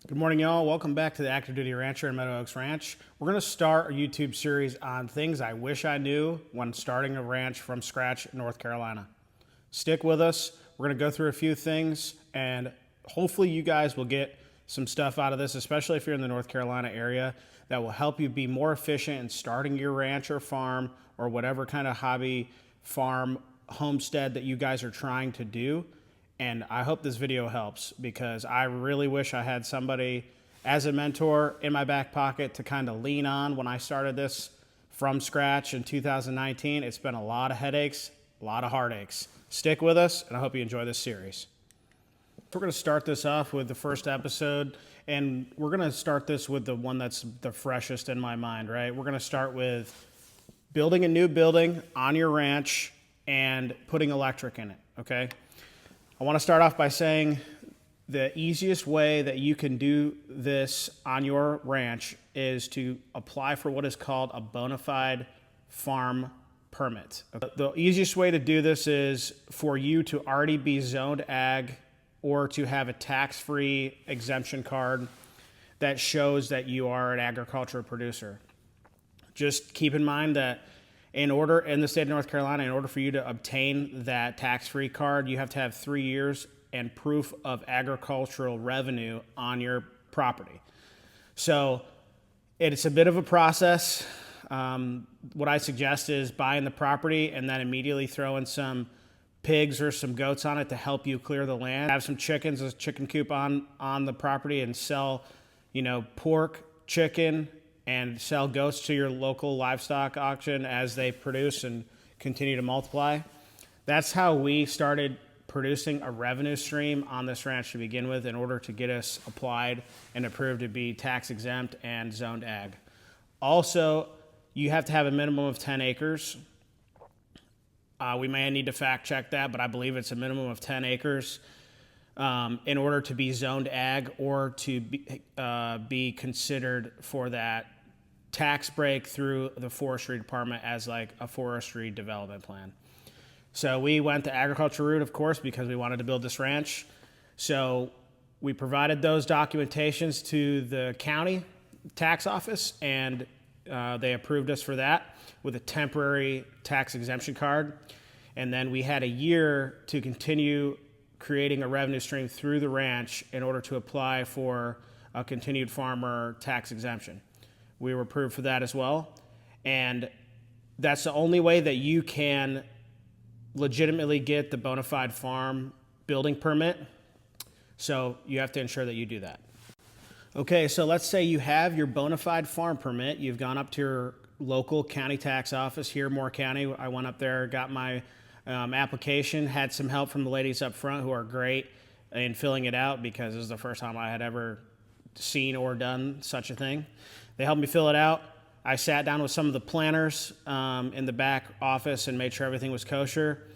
Good morning, y'all. Welcome back to the Active Duty Rancher in Meadow Oaks Ranch. We're going to start a YouTube series on things I wish I knew when starting a ranch from scratch in North Carolina. Stick with us. We're going to go through a few things, and hopefully you guys will get some stuff out of this, especially if you're in the North Carolina area, that will help you be more efficient in starting your ranch or farm or whatever kind of hobby, farm, homestead that you guys are trying to do. And I hope this video helps because I really wish I had somebody as a mentor in my back pocket to kind of lean on when I started this from scratch in 2019. It's been a lot of headaches, a lot of heartaches. Stick with us, and I hope you enjoy this series. We're going to start this off with the first episode, and we're going to start this with the one that's the freshest in my mind, right? We're going to start with building a new building on your ranch and putting electric in it, okay? I want to start off by saying the easiest way that you can do this on your ranch is to apply for what is called a bona fide farm permit. The easiest way to do this is for you to already be zoned ag or to have a tax-free exemption card that shows that you are an agricultural producer. Just keep in mind that in the state of North Carolina, in order for you to obtain that tax-free card, you have to have 3 years and proof of agricultural revenue on your property. So it's a bit of a process. What I suggest is buying the property and then immediately throwing some pigs or some goats on it to help you clear the land. Have some chickens, a chicken coop on the property, and sell, pork, chicken, and sell goats to your local livestock auction as they produce and continue to multiply. That's how we started producing a revenue stream on this ranch to begin with in order to get us applied and approved to be tax exempt and zoned ag. Also, you have to have a minimum of 10 acres. We may need to fact check that, but I believe it's a minimum of 10 acres in order to be zoned ag or to be considered for that tax break through the forestry department as like a forestry development plan. So we went the agriculture route, of course, because we wanted to build this ranch. So we provided those documentations to the county tax office, and they approved us for that with a temporary tax exemption card. And then we had a year to continue creating a revenue stream through the ranch in order to apply for a continued farmer tax exemption. We were approved for that as well. And that's the only way that you can legitimately get the bona fide farm building permit. So you have to ensure that you do that. Okay, so let's say you have your bona fide farm permit. You've gone up to your local county tax office here, Moore County. I went up there, got my application, had some help from the ladies up front who are great in filling it out because this is the first time I had ever seen or done such a thing. They helped me fill it out. I sat down with some of the planners in the back office and made sure everything was kosher.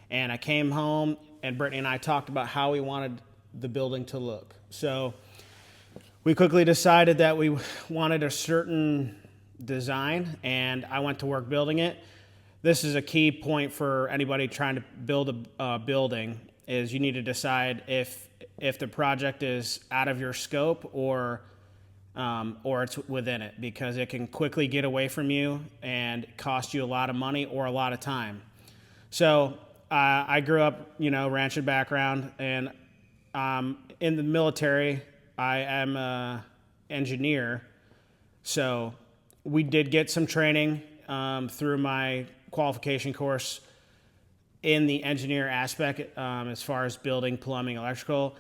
And I came home, and Brittany and I talked about how we wanted the building to look. So we quickly decided that we wanted a certain design, and I went to work building it. This is a key point for anybody trying to build a building, is you need to decide if the project is out of your scope or it's within it, because it can quickly get away from you and cost you a lot of money or a lot of time. So I grew up, ranching background, and in the military, I am an engineer. So we did get some training through my qualification course in the engineer aspect as far as building, plumbing, electrical.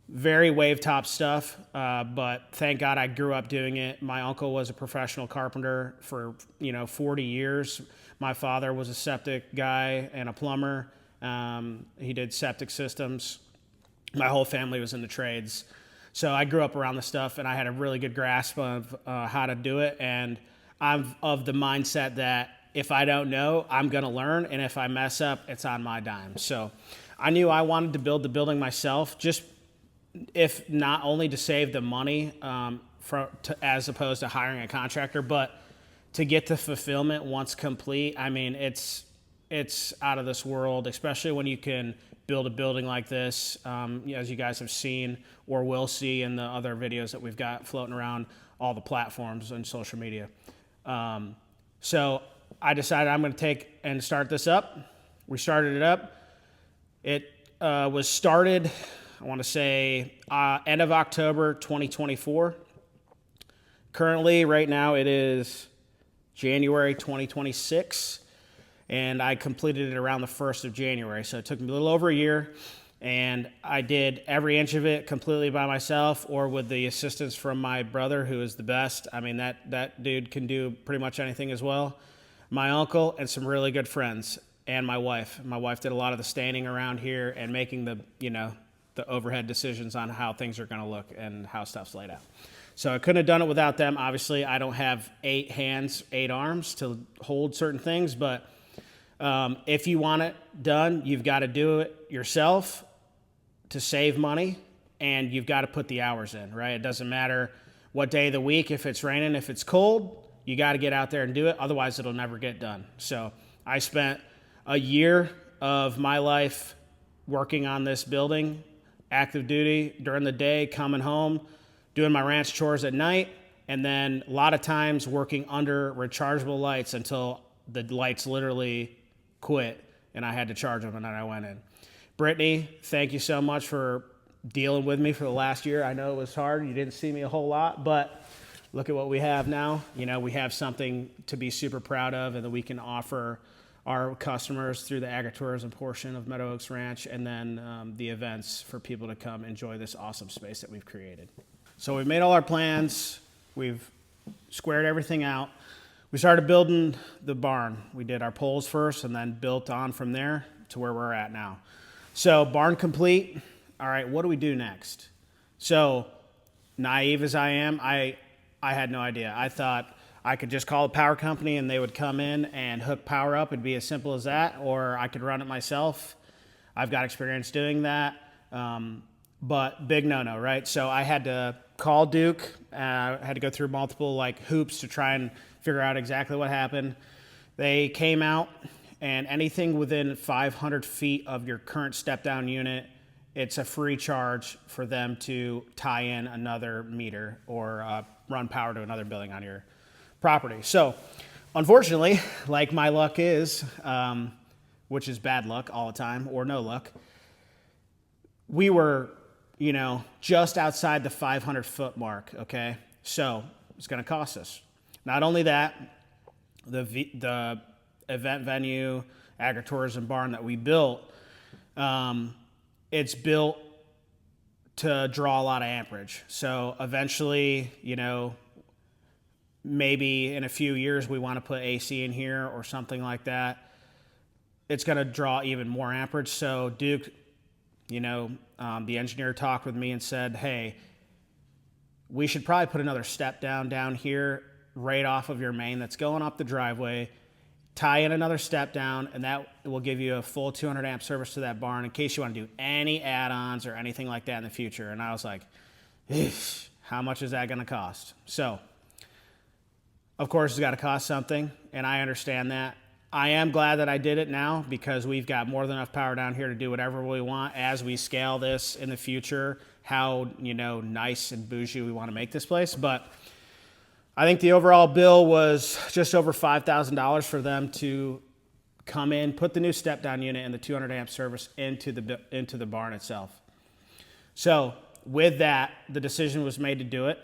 Very wave top stuff, but thank God I grew up doing it. My uncle was a professional carpenter for 40 years. My father was a septic guy and a plumber. He did septic systems. My whole family was in the trades. So I grew up around the stuff, and I had a really good grasp of how to do it. And I'm of the mindset that if I don't know, I'm going to learn, and if I mess up, it's on my dime. So I knew I wanted to build the building myself, just if not only to save the money as opposed to hiring a contractor, but to get the fulfillment once complete. I mean, it's out of this world, especially when you can build a building like this, as you guys have seen or will see in the other videos that we've got floating around all the platforms and social media. So I decided I'm going to take and start this up. We started it up. It was started, I want to say, end of October 2024. Currently, right now, it is January 2026, and I completed it around the 1st of January. So it took me a little over a year, and I did every inch of it completely by myself or with the assistance from my brother, who is the best. I mean, that dude can do pretty much anything as well. My uncle and some really good friends, and my wife. My wife did a lot of the standing around here and making the overhead decisions on how things are going to look and how stuff's laid out. So I couldn't have done it without them. Obviously, I don't have 8 hands, 8 arms to hold certain things, but if you want it done, you've got to do it yourself to save money, and you've got to put the hours in, right? It doesn't matter what day of the week, if it's raining, if it's cold, you got to get out there and do it. Otherwise, it'll never get done. So I spent a year of my life working on this building, active duty during the day, coming home, doing my ranch chores at night, and then a lot of times working under rechargeable lights until the lights literally quit and I had to charge them, and then I went in. Brittany, thank you so much for dealing with me for the last year. I know it was hard. You didn't see me a whole lot, but look at what we have now. We have something to be super proud of and that we can offer our customers through the agritourism portion of Meadow Oaks Ranch, and then the events for people to come enjoy this awesome space that we've created. So we've made all our plans. We've squared everything out. We started building the barn. We did our poles first and then built on from there to where we're at now. So barn complete. All right, what do we do next? So naive as I am, I had no idea. I thought I could just call a power company and they would come in and hook power up. It'd be as simple as that, or I could run it myself. I've got experience doing that, but big no-no, right? So I had to call Duke. I had to go through multiple hoops to try and figure out exactly what happened. They came out, and anything within 500 feet of your current step-down unit, it's a free charge for them to tie in another meter or run power to another building on your property. So unfortunately, like my luck is, which is bad luck all the time or no luck, we were, just outside the 500-foot mark, okay? So it's going to cost us. Not only that, the event venue, agritourism barn that we built, it's built to draw a lot of amperage. So eventually, maybe in a few years we want to put AC in here or something like that. It's going to draw even more amperage. So Duke, the engineer talked with me and said, hey, we should probably put another step down here right off of your main that's going up the driveway, tie in another step down, and that will give you a full 200 amp service to that barn in case you want to do any add-ons or anything like that in the future. And I was like, how much is that going to cost? So, of course, it's got to cost something, and I understand that. I am glad that I did it now because we've got more than enough power down here to do whatever we want as we scale this in the future, how, nice and bougie we want to make this place. But I think the overall bill was just over $5,000 for them to come in, put the new step-down unit and the 200 amp service into the barn itself. So with that, the decision was made to do it.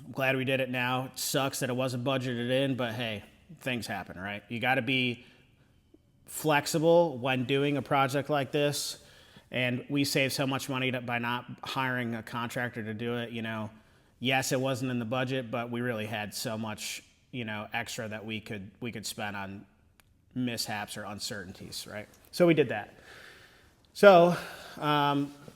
I'm glad we did it now. It sucks that it wasn't budgeted in, but hey, things happen, right? You got to be flexible when doing a project like this, and we saved so much money by not hiring a contractor to do it. Yes, it wasn't in the budget, but we really had so much, extra that we could spend on mishaps or uncertainties, right? So we did that. So,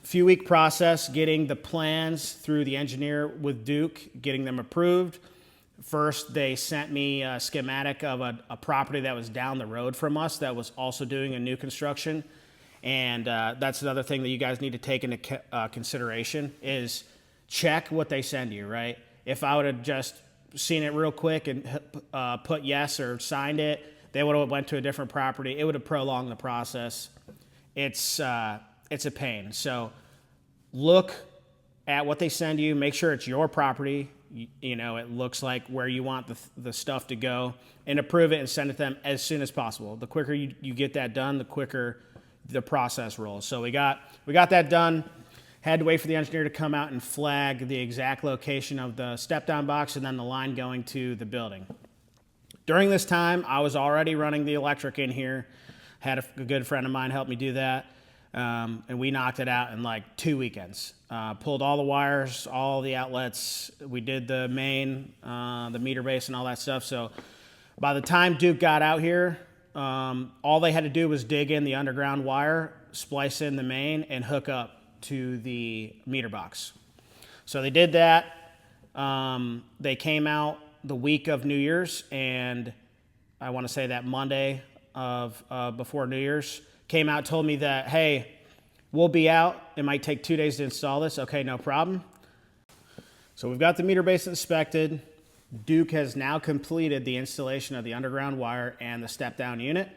few week process getting the plans through the engineer with Duke, getting them approved. First, they sent me a schematic of a property that was down the road from us that was also doing a new construction. And that's another thing that you guys need to take into consideration is check what they send you, right? If I would have just seen it real quick and put yes or signed it, they would have went to a different property. It would have prolonged the process. it's a pain. So look at what they send you. Make sure it's your property. It looks like where you want the stuff to go, and approve it and send it to them as soon as possible. The quicker you get that done, the quicker the process rolls. So we got that done. Had to wait for the engineer to come out and flag the exact location of the step-down box and then the line going to the building. During this time, I was already running the electric in here. Had a good friend of mine help me do that. And we knocked it out in like 2 weekends. Pulled all the wires, all the outlets. We did the main, the meter base and all that stuff. So by the time Duke got out here, all they had to do was dig in the underground wire, splice in the main, and hook up to the meter box. So they did that. They came out the week of New Year's, and I want to say that Monday of before New Year's, came out, told me that, hey, we'll be out. It might take 2 days to install this. Okay, no problem. So we've got the meter base inspected. Duke has now completed the installation of the underground wire and the step-down unit.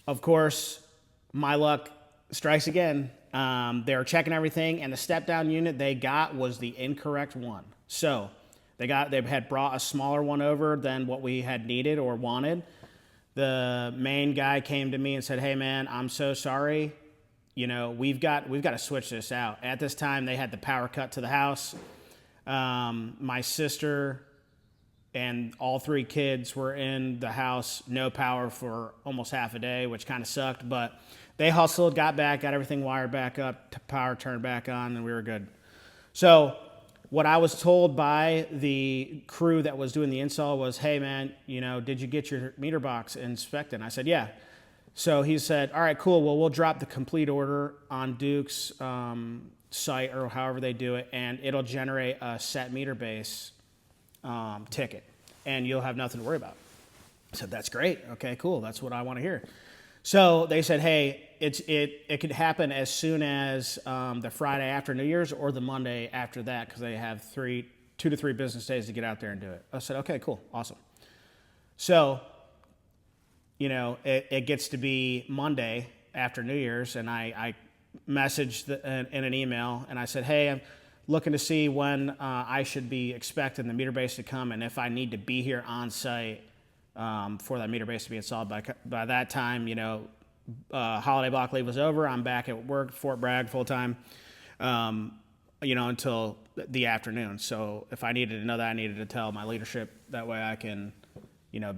Of course, my luck strikes again. They were checking everything, and the step-down unit they got was the incorrect one. So they had brought a smaller one over than what we had needed or wanted. The main guy came to me and said, hey, man, I'm so sorry. We've got to switch this out. At this time, they had the power cut to the house. My sister and all 3 kids were in the house, no power for almost half a day, which kind of sucked. But they hustled, got back, got everything wired back up, power turned back on, and we were good. So what I was told by the crew that was doing the install was, hey, man, did you get your meter box inspected? And I said, yeah. So he said, all right, cool. Well, we'll drop the complete order on Duke's site or however they do it, and it'll generate a set meter base ticket, and you'll have nothing to worry about. I said, that's great. Okay, cool. That's what I want to hear. So they said, hey, it could happen as soon as the Friday after New Year's or the Monday after that, because they have 2 to 3 business days to get out there and do it. I said, okay, cool, awesome. So, it gets to be Monday after New Year's, and I messaged in an email, and I said, hey, I'm looking to see when I should be expecting the meter base to come, and if I need to be here on site for that meter base to be installed. By that time, holiday block leave was over. I'm back at work, Fort Bragg, full time, until the afternoon. So if I needed to know that, I needed to tell my leadership. That way I can,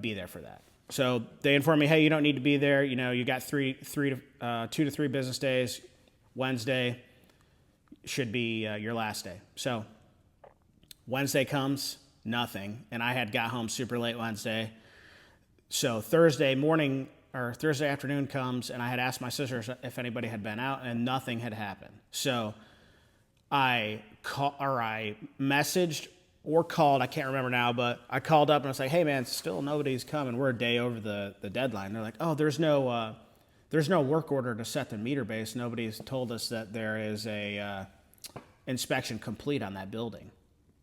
be there for that. So they informed me, hey, you don't need to be there. You got 2 to 3 business days. Wednesday should be your last day. So Wednesday comes, nothing. And I had got home super late Wednesday. So Thursday morning or Thursday afternoon comes, and I had asked my sister if anybody had been out, and nothing had happened. So I messaged or called, I can't remember now, but I called up and I was like, hey man, still nobody's coming. We're a day over the deadline. They're like, oh, there's no work order to set the meter base. Nobody's told us that there is a inspection complete on that building.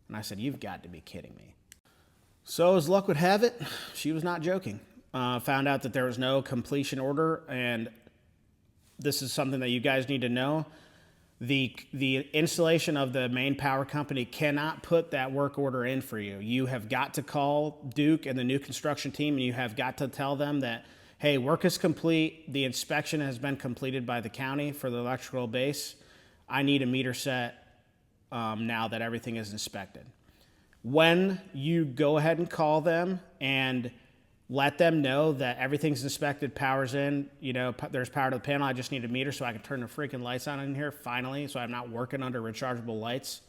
And I said, you've got to be kidding me. So as luck would have it, she was not joking. Found out that there was no completion order, and this is something that you guys need to know. The installation of the main power company cannot put that work order in for you. You have got to call Duke and the new construction team, and you have got to tell them that, hey, work is complete. The inspection has been completed by the county for the electrical base. I need a meter set now that everything is inspected. When you go ahead and call them and let them know that everything's inspected, power's in, there's power to the panel, I just need a meter so I can turn the freaking lights on in here finally, so I'm not working under rechargeable lights.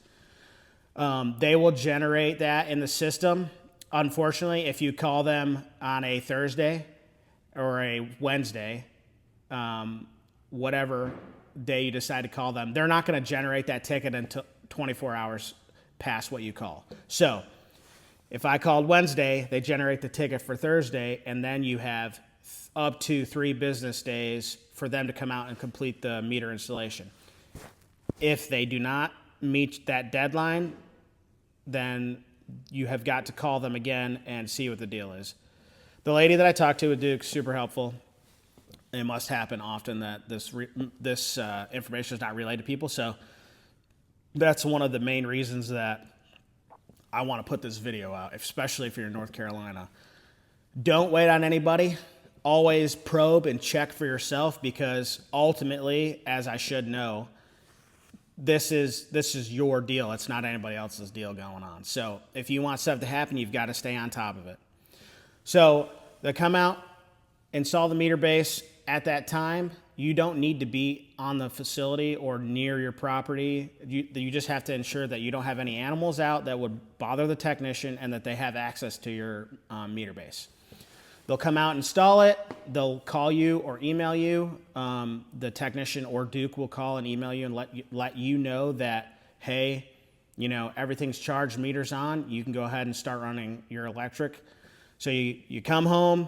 They will generate that in the system. Unfortunately, if you call them on a Thursday or a Wednesday, whatever day you decide to call them, they're not going to generate that ticket until 24 hours past what you call. So if I called Wednesday, they generate the ticket for Thursday, and then you have up to 3 business days for them to come out and complete the meter installation. If they do not meet that deadline, then you have got to call them again and see what the deal is. The lady that I talked to at Duke, super helpful. it must happen often that this information is not relayed to people. So that's one of the main reasons that I want to put this video out, especially if you're in North Carolina. Don't wait on anybody. Always probe and check for yourself, because ultimately, as I should know, this is your deal. It's not anybody else's deal going on. So if you want stuff to happen, you've got to stay on top of it. So they come out, install the meter base. At that time, you don't need to be on the facility or near your property. You just have to ensure that you don't have any animals out that would bother the technician, and that they have access to your meter base. They'll come out and install it. They'll call you or email you. The technician or Duke will call and email you and let you know that, hey, everything's charged, meter's on. You can go ahead and start running your electric. So you come home.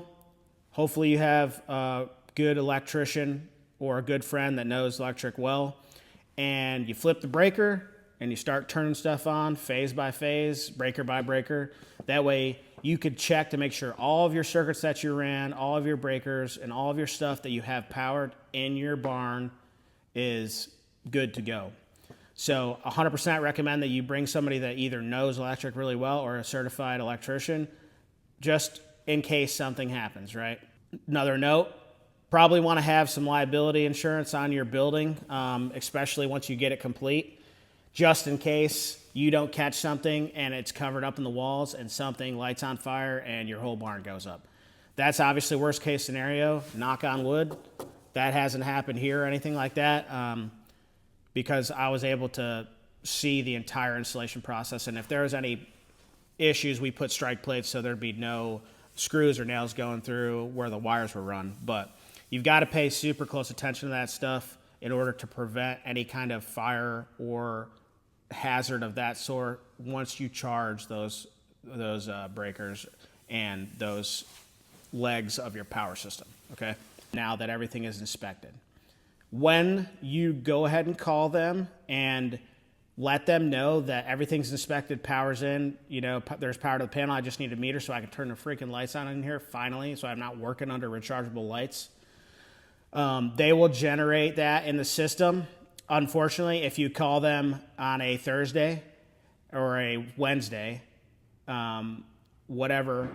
Hopefully you have a good electrician or a good friend that knows electric well. And you flip the breaker and you start turning stuff on phase by phase, breaker by breaker. That way you could check to make sure all of your circuits that you ran, all of your breakers, and all of your stuff that you have powered in your barn is good to go. So 100% recommend that you bring somebody that either knows electric really well or a certified electrician, just in case something happens, right? Another note, probably want to have some liability insurance on your building, especially once you get it complete, just in case you don't catch something and it's covered up in the walls and something lights on fire and your whole barn goes up. That's obviously worst case scenario. Knock on wood. That hasn't happened here or anything like that, because I was able to see the entire installation process. And if there was any issues, we put strike plates so there'd be no screws or nails going through where the wires were run. But you've got to pay super close attention to that stuff in order to prevent any kind of fire or hazard of that sort once you charge those breakers and those legs of your power system, okay? Now that everything is inspected. When you go ahead and call them and let them know that everything's inspected, power's in, there's power to the panel, I just need a meter so I can turn the freaking lights on in here finally, so I'm not working under rechargeable lights. They will generate that in the system. Unfortunately, if you call them on a Thursday or a Wednesday, whatever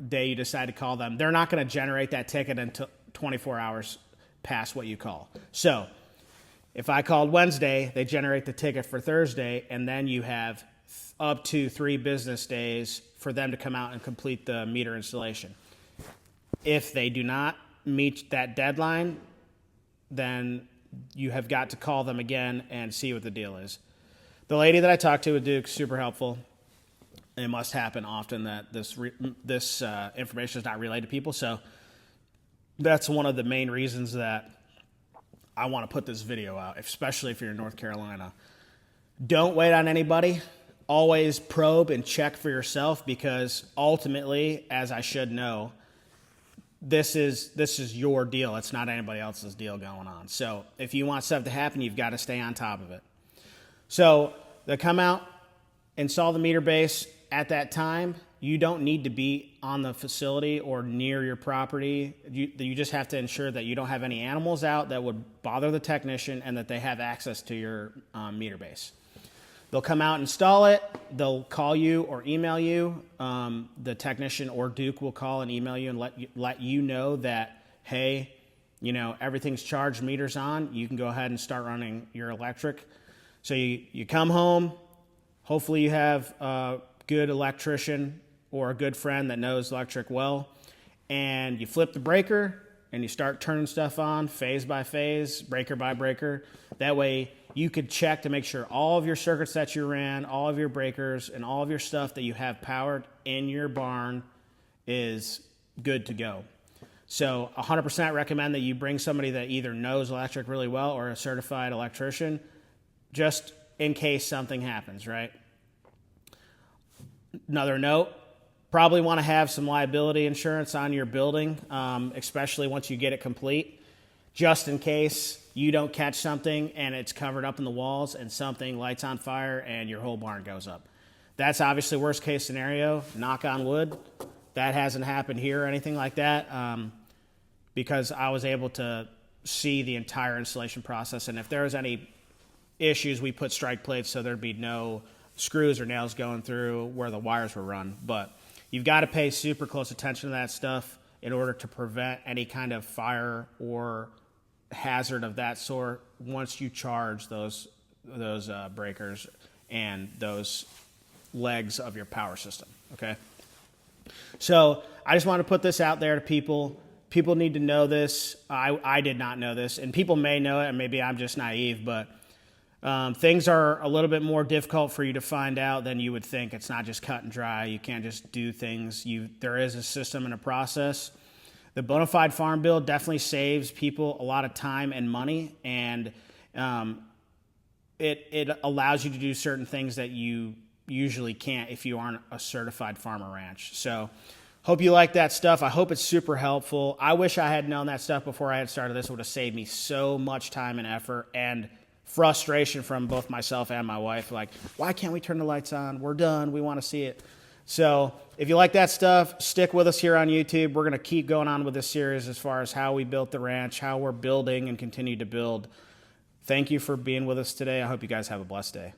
day you decide to call them, they're not going to generate that ticket until 24 hours past what you call. So if I called Wednesday, they generate the ticket for Thursday, and then you have up to 3 business days for them to come out and complete the meter installation. If they do not meet that deadline, then you have got to call them again and see what the deal is. The lady that I talked to at Duke, super helpful. It must happen often that this information is not relayed to people. So that's one of the main reasons that I want to put this video out, especially if you're in North Carolina. Don't wait on anybody. Always probe and check for yourself, because ultimately, as I should know, this is your deal. It's not anybody else's deal going on. So if you want stuff to happen, you've got to stay on top of it. So they come out, install the meter base. At that time, you don't need to be on the facility or near your property. You just have to ensure that you don't have any animals out that would bother the technician, and that they have access to your meter base. They'll come out and install it. They'll call you or email you. The technician or Duke will call and email you and let you know that, hey, everything's charged, meter's on. You can go ahead and start running your electric. So you come home. Hopefully you have a good electrician or a good friend that knows electric well. And you flip the breaker and you start turning stuff on phase by phase, breaker by breaker. That way you could check to make sure all of your circuits that you ran, all of your breakers, and all of your stuff that you have powered in your barn is good to go. So 100% recommend that you bring somebody that either knows electric really well or a certified electrician, just in case something happens, right? Another note, probably want to have some liability insurance on your building, especially once you get it complete, just in case you don't catch something and it's covered up in the walls and something lights on fire and your whole barn goes up. That's obviously worst case scenario. Knock on wood. That hasn't happened here or anything like that. because I was able to see the entire installation process. And if there was any issues, we put strike plates so there'd be no screws or nails going through where the wires were run. But you've got to pay super close attention to that stuff in order to prevent any kind of fire or hazard of that sort once you charge those breakers and those legs of your power system, okay? So I just want to put this out there to people. People need to know this. I did not know this, and people may know it, and maybe I'm just naive, but things are a little bit more difficult for you to find out than you would think. It's not just cut and dry. You can't just do things. There is a system and a process. The Bonafide Farm Bill definitely saves people a lot of time and money, and it allows you to do certain things that you usually can't if you aren't a certified farm or ranch. So hope you like that stuff. I hope it's super helpful. I wish I had known that stuff before I had started this. It would have saved me so much time and effort and frustration from both myself and my wife. Like, why can't we turn the lights on? We're done. We want to see it. So if you like that stuff, stick with us here on YouTube. We're going to keep going on with this series as far as how we built the ranch, how we're building and continue to build. Thank you for being with us today. I hope you guys have a blessed day.